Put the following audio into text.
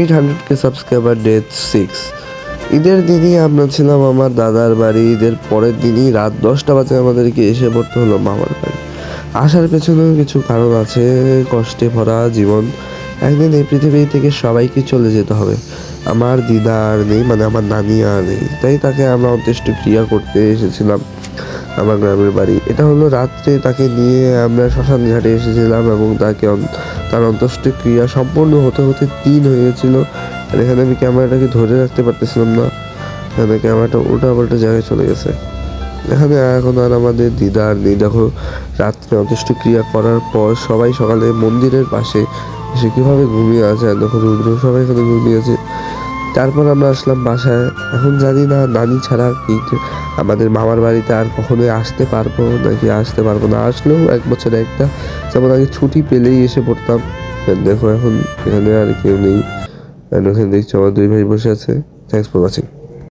800K subscriber, day 6। ঈদের দিনই আমরা ছিলাম আমার দাদার বাড়ি। ঈদের পরের দিনই রাত 10টা বাজে আমাদেরকে এসে পড়তে হলো মামার বাড়ি। আসার পেছনেও কিছু কারণ আছে, কষ্টে ভরা জীবন। একদিন এই পৃথিবী থেকে সবাইকে চলে যেতে হবে। আমার দিদা আর নেই, মানে আমার নানি আর নেই, তাই তাকে আমরা অন্ত্যেষ্টিক্রিয়া করতে এসেছিলাম আমার গ্রামের বাড়ি। এটা হলো রাত্রে তাকে নিয়ে আমরা শ্মশান ঘাটে এসেছিলাম এবং তার অন্ত্যেষ্টিক্রিয়া সম্পূর্ণ হতে হতে 3 হয়ে গেছিলো। আর এখানে আমি ক্যামেরাটাকে ধরে রাখতে পারতেছিলাম না, এখানে ক্যামেরাটা উল্টা জায়গায় চলে গেছে। এখানে এখন আর আমাদের দিদা আর নেই। দেখো, রাত্রে অন্ত্যেষ্টিক্রিয়া করার পর সবাই সকালে মন্দিরের পাশে এসে কীভাবে ঘুমিয়ে আছে, আর দেখো রুদ্র সবাই এখানে ঘুমিয়ে আছে। তারপর আমরা আসলাম বাসায়। এখন জানি না নানি ছাড়া কি আমাদের মামার বাড়িতে আর কখনোই আসতে পারবো নাকি আসতে পারবো না। আসলেও 1 বছরে একটা, যেমন আগে ছুটি পেলেই এসে পড়তাম। দেখো এখন এখানে আর কেউ নেই। এখানে দেখছি আমার 2 ভাই বসে আছে। Thanks for watching.